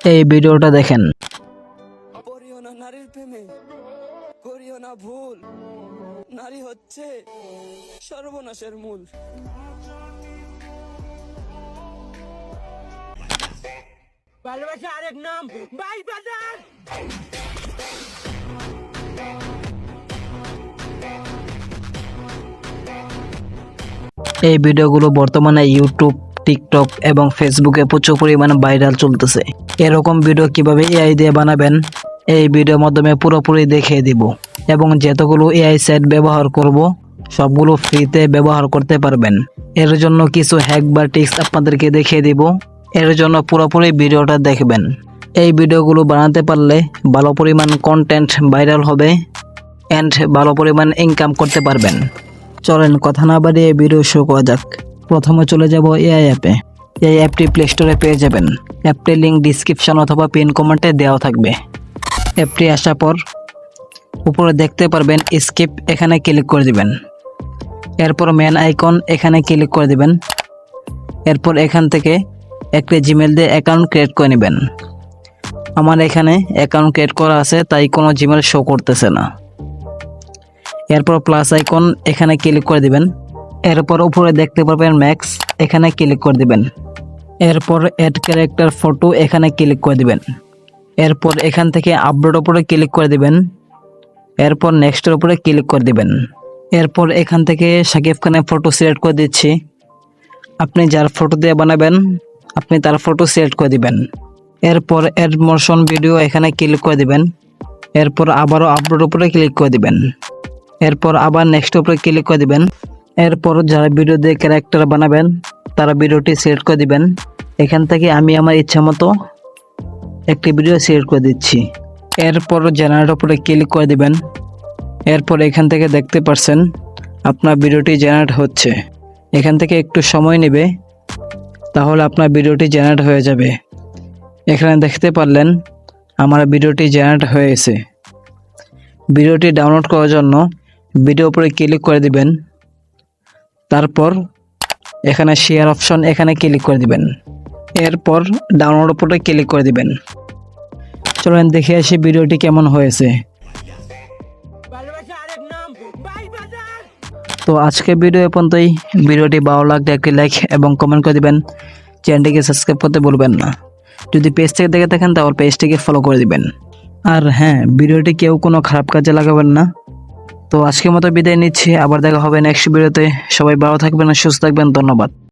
এই ভিডিওটা দেখেন। পড়িও না নারীর প্রেমে, করিও না ভুল। নারী হচ্ছে সর্বনাশের মূল। ভালোবাসা আরেক নাম ভাই বাজার। এই ভিডিওগুলো বর্তমানে ইউটিউব, টিকটক এবং ফেসবুকে প্রচুর পরিমাণে ভাইরাল চলতেছে। এরকম ভিডিও কিভাবে এআই দিয়ে বানাবেন এই ভিডিওর মাধ্যমে পুরোপুরি দেখিয়ে দিব, এবং যতগুলো এআই সাইট ব্যবহার করব সবগুলো ফ্রিতে ব্যবহার করতে পারবেন। এর জন্য কিছু হ্যাক বা টিপস আপনাদেরকে দেখিয়ে দিব। এর জন্য পুরোপুরি ভিডিওটা দেখবেন। এই ভিডিওগুলো বানাতে পারলে ভালো পরিমাণ কন্টেন্ট ভাইরাল হবে এন্ড ভালো পরিমাণ ইনকাম করতে পারবেন। চলেন কথা না বাড়িয়ে ভিডিও শুরু করা যাক। প্রথমে চলে যাব এআই অ্যাপে। এই অ্যাপটি প্লে স্টোরে পেয়ে যাবেন। অ্যাপটির লিঙ্ক ডিসক্রিপশন অথবা পিন কমেন্টে দেওয়া থাকবে। অ্যাপটি আসার পর উপরে দেখতে পারবেন স্কিপ, এখানে ক্লিক করে দিবেন। এরপর মেন আইকন, এখানে ক্লিক করে দিবেন। এরপর এখান থেকে একটা জিমেল দিয়ে অ্যাকাউন্ট ক্রিয়েট করে নেবেন। আমার এখানে অ্যাকাউন্ট ক্রিয়েট করা আছে, তাই কোনো জিমেল শো করতেছে না। এরপর প্লাস আইকন, এখানে ক্লিক করে দিবেন। এরপর উপরে দেখতে পাবেন ম্যাক্স, এখানে ক্লিক করে দিবেন। এরপর অ্যাড ক্যারেক্টার ফটো, এখানে ক্লিক করে দিবেন। এরপর এখান থেকে আপলোড উপরে ক্লিক করে দিবেন। এরপর নেক্সটের উপরে ক্লিক করে দিবেন। এরপর এখান থেকে শাকিব খানের ফটো সিলেক্ট করে দিচ্ছি। আপনি যার ফটো দিয়ে বানাবেন আপনি তার ফটো সিলেক্ট করে দিবেন। এরপর অ্যাড মোশন ভিডিও, এখানে ক্লিক করে দিবেন। এরপর আবারও আপলোড উপরে ক্লিক করে দিবেন। এরপর আবার নেক্সট উপরে ক্লিক করে দিবেন। এরপর যারা ভিডিও দিয়ে ক্যারেক্টার বানাবেন তারা ভিডিওটি সিলেক্ট করে দিবেন। এখান থেকে আমি আমার ইচ্ছা মতো একটি ভিডিও সিলেক্ট করে দিচ্ছি। এরপর জেনারেট উপরে ক্লিক করে দিবেন। এরপর এখান থেকে দেখতে পাচ্ছেন আপনার ভিডিওটি জেনারেট হচ্ছে। এখান থেকে একটু সময় নেবে, তাহলে আপনার ভিডিওটি জেনারেট হয়ে যাবে। এখানে দেখতে পারলেন আমার ভিডিওটি জেনারেট হয়েছে। ভিডিওটি ডাউনলোড করার জন্য ভিডিও উপরে ক্লিক করে দিবেন। তারপর এখানে শেয়ার অপশন, এখানে ক্লিক করে দিবেন। এরপর ডাউনলোড উপরে ক্লিক করে দিবেন। চলেন দেখে আসি ভিডিওটি কেমন হয়েছে। ভালোবাসা আরেক নাম ভাই বাজার। তো আজকে ভিডিও এ পর্যন্তই। ভিডিওটি ভালো লাগলে একটি লাইক এবং কমেন্ট করে দিবেন। চ্যানেলটিকে সাবস্ক্রাইব করতে ভুলবেন না। যদি পেজ থেকে দেখে থাকেন তাহলে পেজটিকে ফলো করে দিবেন। আর হ্যাঁ, ভিডিওটি কেউ কোনো খারাপ কাজে লাগাবেন না। তো আজকের মতো বিদায় নিচ্ছি, আবার দেখা হবে নেক্সট ভিডিওতে। সবাই ভালো থাকবেন আর সুস্থ থাকবেন। ধন্যবাদ।